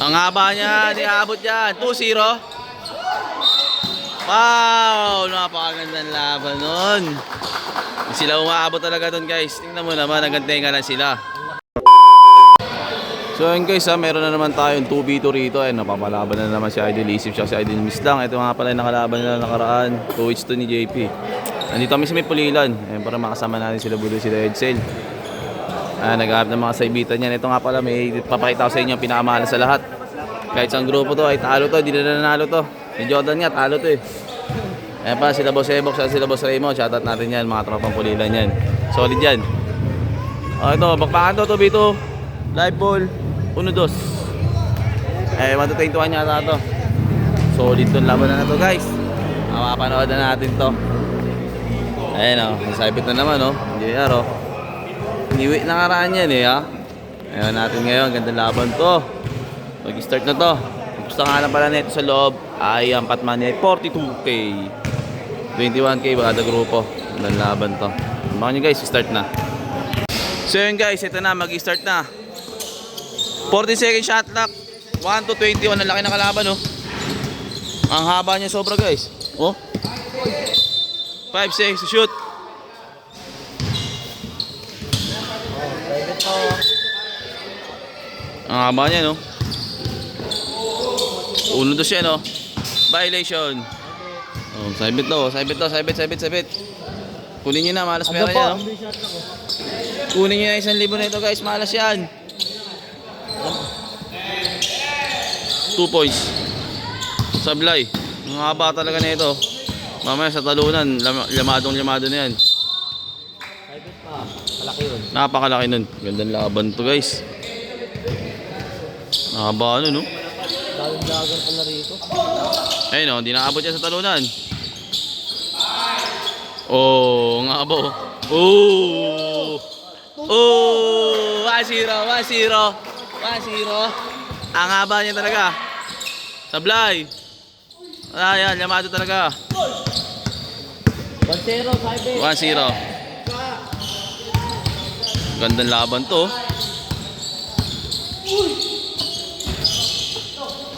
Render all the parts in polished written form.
Ang haba niya, niabot yan. 2-0. Wow, napakagandang laban nun. Sila umaabot talaga dun guys. Tingnan mo naman, nagantenga na sila. So ayun guys, meron na naman tayong 2v2 rito. Ayun, napapalaban na naman si Idol Isip siya si Idol Mislang. Ito nga pala yung nakalaban nila nakaraan. 2-2 ni JP. Nandito kami sa may Pulilan. Ayun, para makasama natin sila Budo, sila Edsel. Nag-aab ng mga saibitan yan. Ito nga pala, may papakita ko sa inyo ang pinakamahal sa lahat. Kahit sa grupo to ay talo to, hindi na nanalo to. Si Jordan nga, talo to eh. Ayan pa, sila Boss Ebox at sila Boss Raymond. Shoutout natin yan, mga tropang Pulilan yan. Solid yan. Ito, bakbakan to, 2v2. Live ball, 1-2. 1-21 yata to. Solid tong laban na to guys. Mapapanood na natin to. Ayan o, nasabit na naman o. JR o. Niwi na karaan yan eh ha. Ayan natin ngayon, ganda laban to. Mag-start na to. Gusto nga lang pala nito sa loob ay ang patman niya 42k. 21k baka grupo. Ganda laban to. Mga nyo guys, start na. So yun guys, ito na, mag-start na. 40 second shot clock. 1 to 21, ang laki na kalaban oh. Ang haba niya sobra guys. Oh. 5 seconds to shoot. Ang haba niya no. 1-2 siya no. Violation. Oh, sabit to, sabit. Kunin niyo na, malas pera niya no. Kunin niyo na 1,000 na ito guys, malas yan. 2 points. Sablay. Ang haba talaga na ito. Mamaya sa talunan, lamado na yan. Private pa, malaki yun. Napakalaki nun. Gandang laban to guys. Haba ano no. Dagan pala rito. Ayun no, hindi nakaabot yan sa talunan. Oh, nga ba oh. Oh, 1-0. Ang haba niya talaga. Sablay. Ayan, yamado talaga. 1-0, 1-0. Gandang laban to.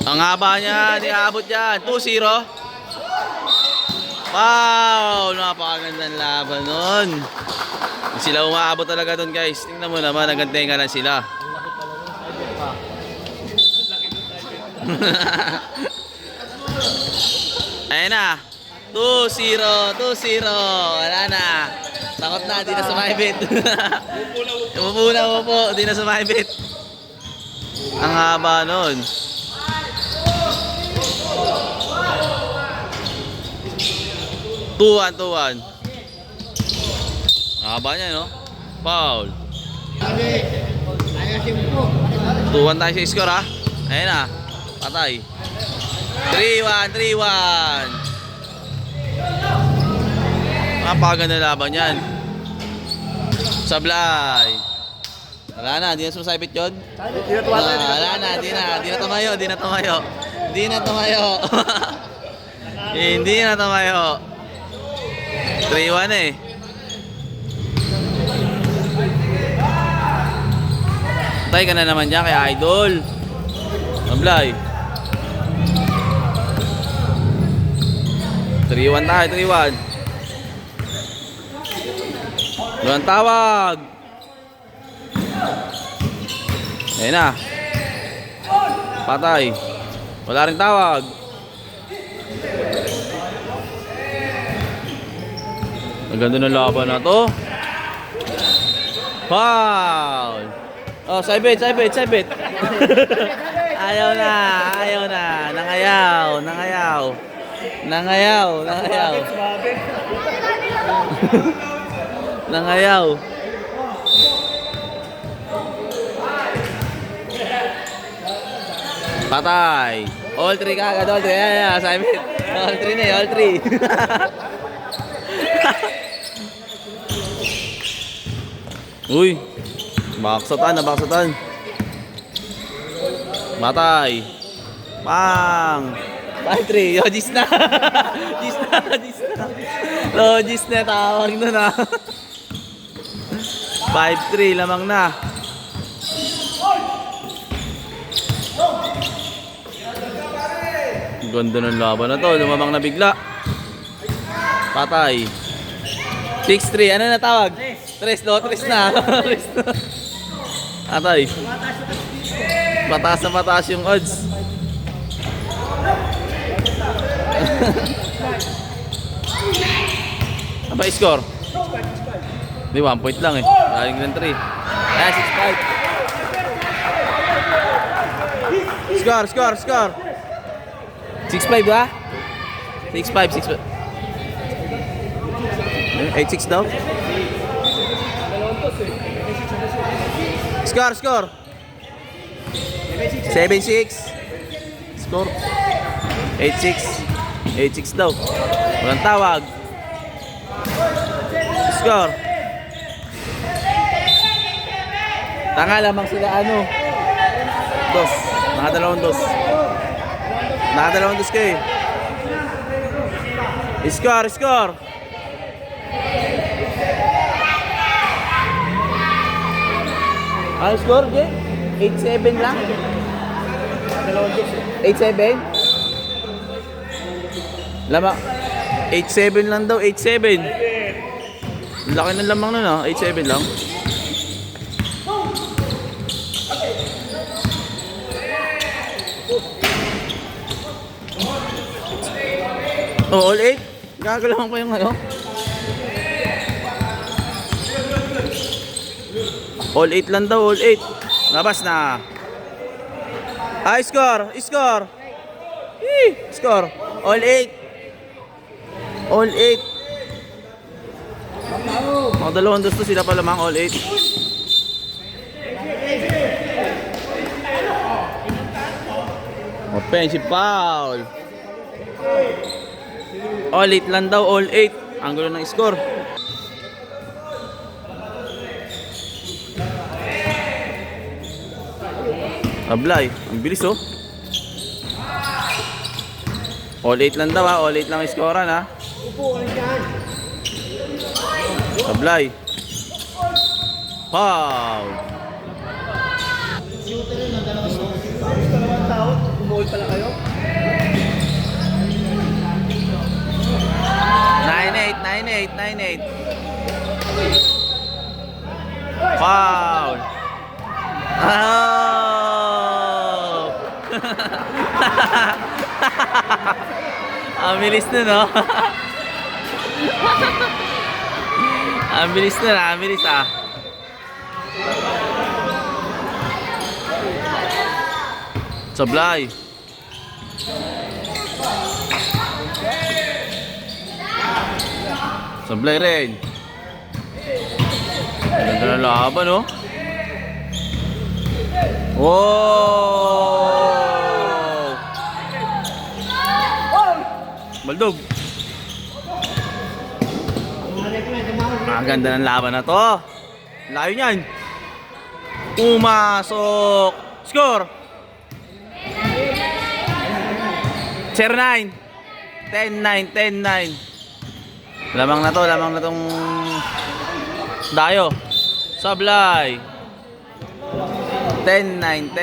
Ang haba niya, niabot yan. 2-0. Wow, napakagandang laban nun. Sila umaabot talaga dun guys. Tingnan mo naman, nagantenga na sila. Ayan na. 2-0. Wala na. Takot na, di na sumibit. Umupo. Di na sumibit. Ang haba nun. Tuwan. Haba niya no. Foul. 2-1 tayo sa score ha. Ayan na. Patay. 3-1. Napakaganda laban yan. Sablay. Wala na, di na sumasabit yun. Wala na, di na tumayo. Hindi na tumayo. 3-1 eh. Tay ka na naman dyan kay Idol. Sablay. 3-1 tayo, 3-1. Doon tawag. Ayan na. Patay. Wala rin tawag. Ang ganda ng laban na to. Foul. Oh, sabit. Ayaw na. Nangayaw. Patay. All 3 kagad, all 3. Ayan, sabit. All 3 na, all 3. Uy. Baksatan. Matay. Pang. 5-3. Logis na. Logis na tawag nun ha. 5-3 lamang na. Ganda ng laban na to. Lumamang na bigla. Patay. 6-3. Ano na tawag? Tres, no? Tres na. Tres na. Patay. Mataas na mataas yung odds. Ano ba score? Hindi, 1 point lang eh. Galing ng 3. Ah, 6-5. Score. 6-5 ba? 6-5. 8-6 daw. Score. 7-6. Score. 8-6 daw. Walang tawag. Score. Tanga lamang sila ano. Dos. Nakadalawang dos kayo. Score. Ang score, Jay? 8-7 lang? 8-7? Lamang. 8-7 lang daw, 8-7. Laki ng lamang nun ah, 8-7 lang. Oh, all 8? Gagalawan ko yung ano? All 8 lang daw, all 8. Labas na. Ah, score. Score. All 8. All 8. Mga dalawang dos to sila pa lamang, all 8. Offensive foul. All 8 lang daw, all 8. Ang gulo ng score. Ablay, ang bilis oh. All 8 lang daw ha, all 8 lang ang scorean ha. Ablay. Foul. Bumawal pala kayo? 9-8. Foul. Oh! Ang bilis na, no? Ang bilis ah. Sablay. Sablay rin. Ganda na laban, no? Wow! Baldog. Ang ganda ng laban na to. Layo niyan. Pumasok. Score. 0-9. 10-9. Lamang na tong Dayo. Sablay. 10-9.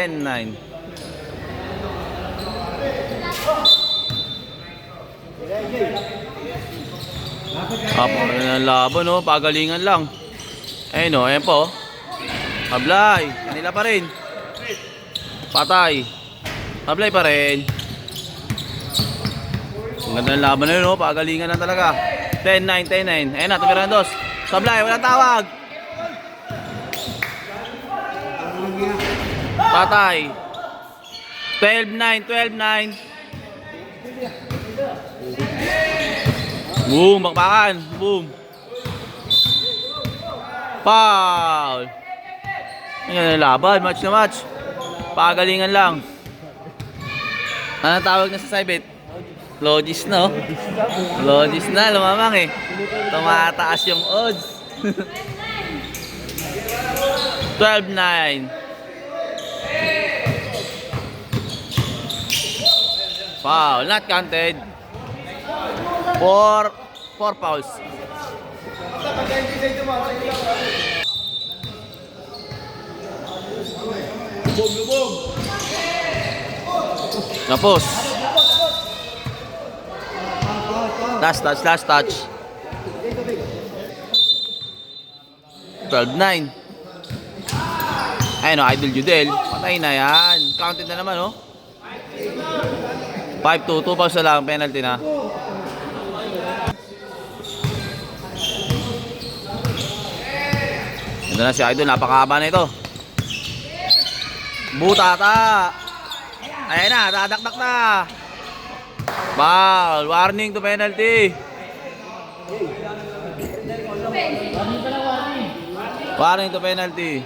Kapag na laban, no? Pagalingan lang. Ayun, no? Ayan po. Sablay. Kanila pa rin. Patay. Sablay pa rin. Ang ganda ng laban na yun, no? Pagalingan lang talaga. 10-9. Ayun na, tumira ng dos. Sablay, walang tawag. Patay. 12-9. Boom, bakbakan. Boom. Foul. Yan ang laban, match na match. Pagalingan lang. Ano tawag na sa Saibit? Logis na, oh. Logis na, lumamang eh. Tumataas yung odds. 12-9. Foul, not counted. 4 fouls. Tapos. Last touch, last touch. 12-9. Ayun o, Idol Judel. Patay na yan. Counted na naman o. 5-2, 2 fouls na lang. Penalty na. Ito na si Idol. Napakahaba na ito. Butata. Ayan na, dadakdak na. Foul. Warning to penalty. Warning to penalty.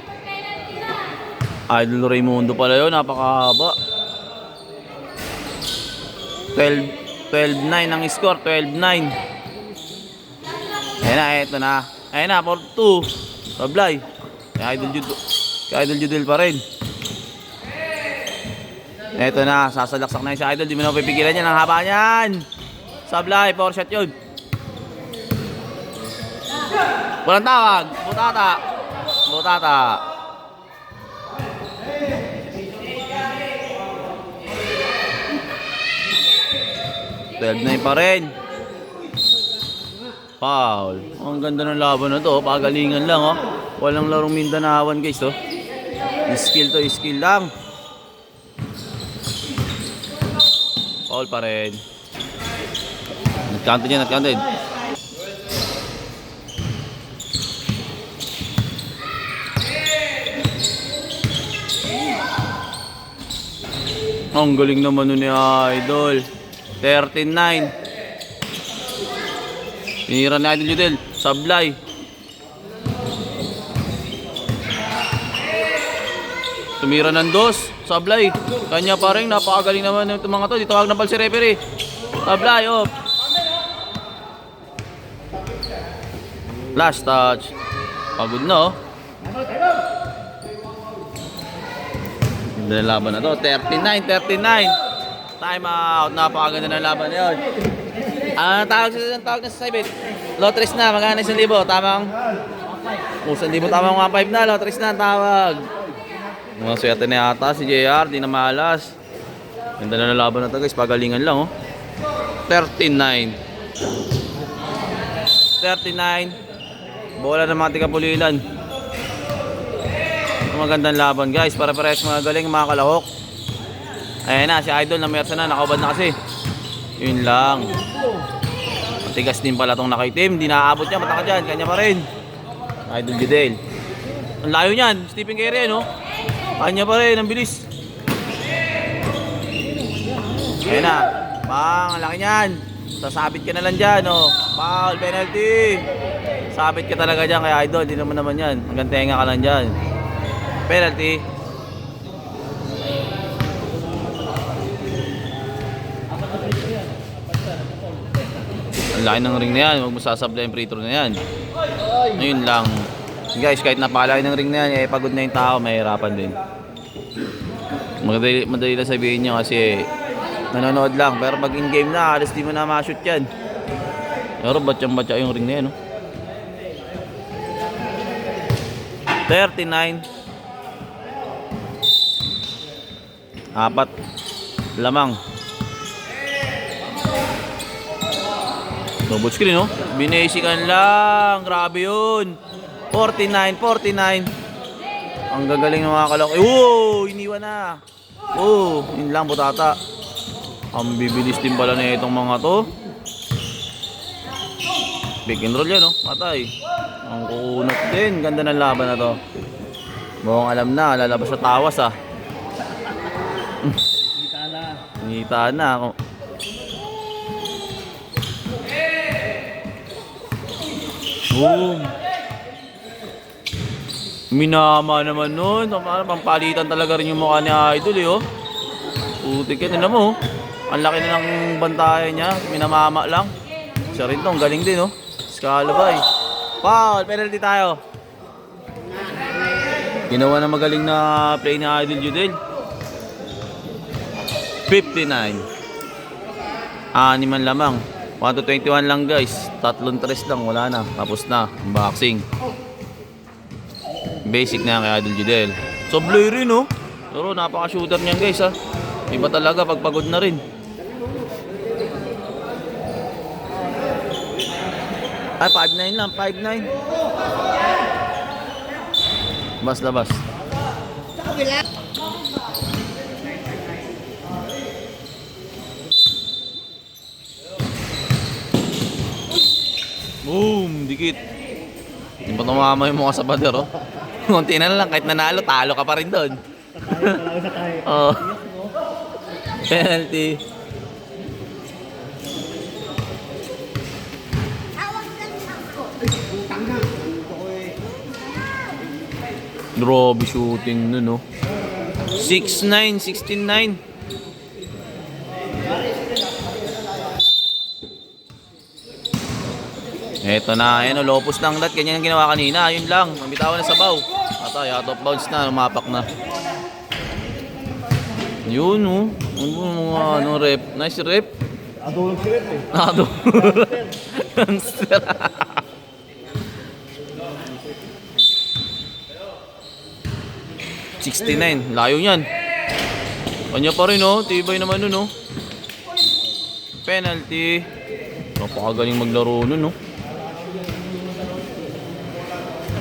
Idol Raimundo pala yun. Napakahaba. 12-9 ang score. 12-9. Ayan na, eto na. Ayan na, 4-2. Sablay. Kay Idol Judel pa rin. Eto na, sasalaksak na yung si Idol. Di mo na pipigilan yan. Ang haba niyan. Sablay, 4 shot yun. Walang tawag. Butata. Butata. Pa rin. Foul. Ang ganda ng laban na to. Pagalingan lang oh. Walang larong Mindanawan guys oh. Skill to, skill lang. Foul pa rin. Nag-counted yan, nag-counted. Ang galing naman nun ni Idol. 13-9. Pinira ni Idol Judel. Sablay. Tumira ng dos. Sablay. Kanya pa rin. Napakagaling naman ng mga to. Dito tawag na pala si referee. Sablay. Oh. Last touch. Pagod na oh. Ganda ng laban na to. 39-39. Time out. Napakaganda ng laban na yun. Tawag na sa Saibit. Lotres na. Magkano 1,000. Tamang 1,000. Tamang 1,500 na. Lotres na. Tawag. Mga swerte na yata si JR. Di na malas. Ganda na ng laban na to guys. Pagalingan lang oh. 39. Bola ng mga tikapulilan. Magandang laban guys. Para-parehas mga galing mga kalahok. Ayan na, si Idol na mersa na, nakaubad na kasi. Yun lang. Matigas din pala itong nakaitim. Hindi naaabot niya, mataka dyan. Kanya pa rin. Idol Judel. Ang layo niyan, Stephen Curry no? Kanya pa rin, ang bilis. Ayan na. Bang, ang laki niyan. Sasabit ka na lang dyan oh. Foul, penalty. Sabit ka talaga dyan kay Idol. Di naman yan. Hanggang tenga ka lang dyan. Penalty. Ang laki ng ring na yan. Huwag mo sasablay yung free throw na yan. Ayun lang. Guys, kahit napalaki ng ring na yan, pagod na yung tao, mahirapan din. Madali lang sabihin nyo kasi nanonood lang. Pero pag in-game na, alas di mo na ma-shoot yan. Pero batsyang-batya yung ring na yan. 39. 4 lamang. Double screen oh. Binasikan lang. Grabe yun. 49. Ang gagaling ng mga kalaki. Oh, iniwan na. Oh, yun lang butata. Ang bibilis din pala na itong mga to. Pick and roll yan oh. Matay. Ang kukunat din. Ganda ng laban na to. Mukhang alam na. Lalabas sa tawas ah. Ngita na. Boom. Minama naman nun. Pampalitan talaga rin yung mukha ni Idol eh oh. Putik yan. Ano mo oh. Ang laki na ng bantayan niya. Minamama lang. Siya rin to. Ang galing din oh. Scalabay. Foul. Penalty tayo. Ginawa na magaling na play ni Idol Judel. 59. 6 lamang. 1-21 lang guys. 3-3 lang. Wala na. Tapos na. Unboxing. Basic na yan kay Idol Judel. Sablay rin oh. Pero napaka-shooter niyan guys ha. Iba talaga pag pagod na rin. Ay, 5'9 lang, 5'9. Labas, labas. Boom! Dikit. Hindi pa tumama yung mukha sa pader, oh. Kunti na lang, kahit nanalo, talo ka pa rin doon. Oh. Penalty. Grabe shooting nun, no? 6'9", 16'9". Eto na, ayan o, lopos ng lat. Ganyan ang ginawa kanina, yun lang. Mabitawan na sa baw. Atay, out of bounds na, lumapak na. Yun, oh. Ano, rep. Nice rep. Adulong si Rep eh. Gangster. $69, layo niyan. Kanya pa rin, oh. Tibay naman nun, oh. Penalty. Napakagaling maglaro nun, oh.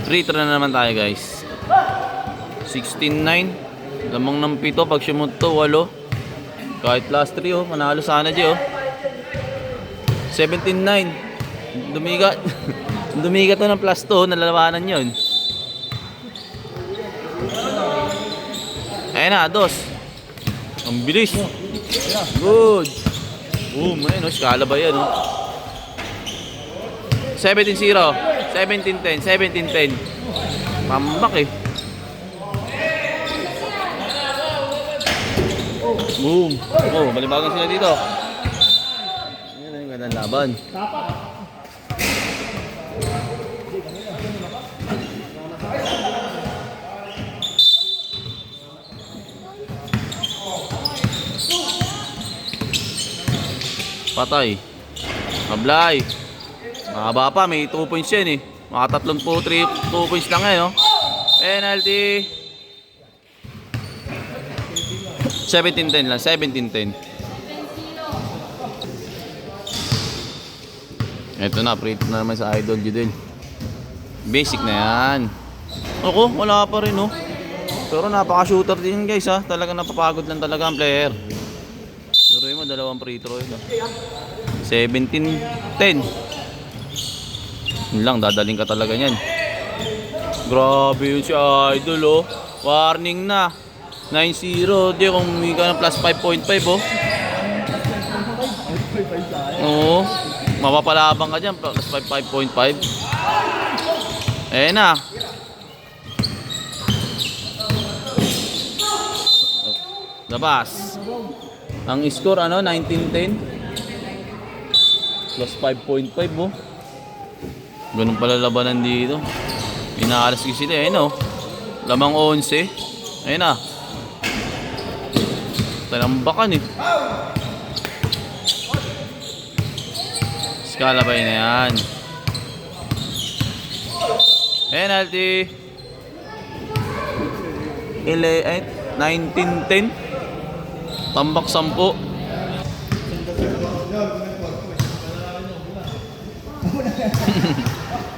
Free throw na naman tayo, guys. 16-9. Lamang ng 7. Pag sumot to, 8. Kahit last 3, oh. Manalo sana, G, oh. 17-9. Dumigat. Dumigat to ng plus 2. Nalalawanan yun. Ayan na, 2. Ang bilis. Good. Boom. Ayun, oh. Skala ba yan, oh. 17-0. 17-10. 17-10. Pambak, eh. Boom. Oh, balibagan sila dito. Ayan, yung gandang laban. Patay. Mablay. Mahaba pa, may 2 points yan, eh. Mga 3 2 points lang yan, no? Penalty. 17-10 lang, 17-10. Ito na, free throw na naman sa Idol Judel. Basic na yan. Ako, wala pa rin, no? Pero napaka-shooter din, guys, ha? Talagang napapagod lang talaga ang player. Duruin mo, 2 free throw yun, 17-10. Yun lang, dadaling ka talaga niyan. Grabe yun si Idol, oh. Warning na. 9-0. Di, kung may ka ng plus 5.5, oh. Oo. Mapapalabang ka dyan. Plus 5.5. Ayan na. Labas. Ang score, 19-10. Plus 5.5, oh. Ganun pala labanan dito. Pinaalas ko sila, eh, no? Lamang 11. Ayun na. Talambakan, eh. Skalabay na yan. Penalty. 19-10. Tambak 10.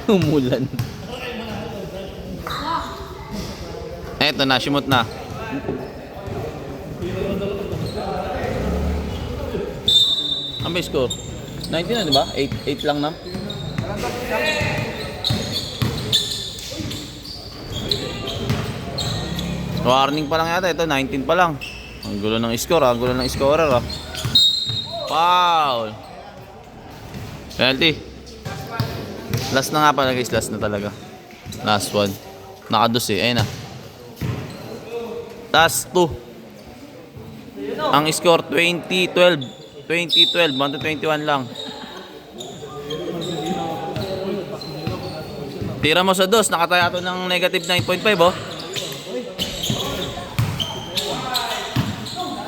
Umulan. Eto na, simot na. Ang may score? 19 na, di ba? 8 lang na. Warning pa lang yata. Ito, 19 pa lang. Ang gulo ng score, ang gulo ng scorer, ah. Foul. Penalty. Last na nga pala, guys. Last na talaga. Last one. Naka-2, eh. Ayun na. Last 2. Ang score 20-12. 20-12. 1-21 lang. Tira mo sa 2. Nakataya ito ng negative 9.5, oh.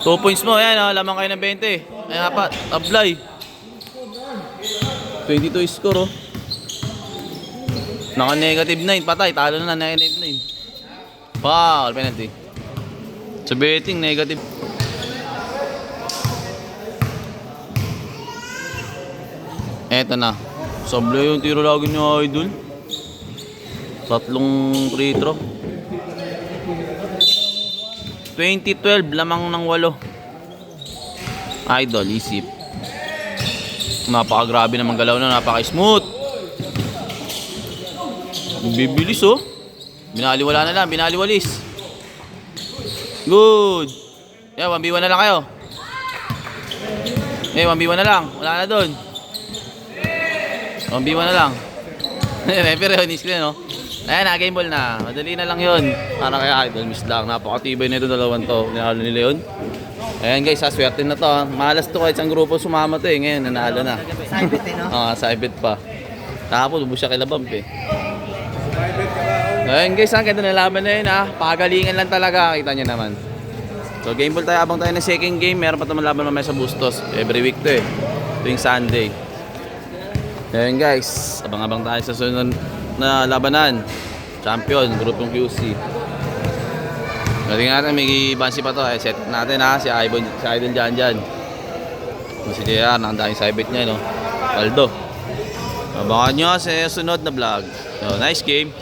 2 points mo. Ayan, oh. Lamang kayo ng 20. Ayan, apat. Tablay. 22 score, oh. Naka negative 9. Patay. Talo na negative 9. Foul. Penalty. Sa betting, negative. Eto na. Sablay yung tiro lagi ni Idol. 3 free throw. 2012, lamang ng 8. Idol, isip. Napakagrabe naman galaw na, napaka-smooth. Bibilis oh. Binaliwala na lang, binaliwalis. Good. Yeah, 1v1 na lang kayo. 1v1 na lang. Wala na doon. 1v1 na lang. Pero yun, screen no? Ayan na, game ball na. Madali na lang yun. Para kay Idol, miss lang. Napakatibay na ito, dalawang to. Nanalo nila yun. Ayan guys, swerte na to. Malas to kahit isang grupo sumama to eh. Ngayon, nanalo na. Saibit eh, no? Saibit pa. Tapos, ubus siya kay Labamp eh. Ayan guys, ang ganda na laban na yun ha. Pagalingan lang talaga, kita nyo naman. So game ball tayo, abang tayo ng second game. Meron pa naman laban mamaya sa Bustos. Every week to eh. Tuwing Sunday. Ayan guys, abang-abang tayo sa sunod na labanan. Champion, grupong QC. Tingnan natin, may bansi pa to. Set natin ha, si Idol dyan. Si JR, nakandang yung side bet niya, no? Paldo. Abangan nyo sa sunod na vlog. So, nice game.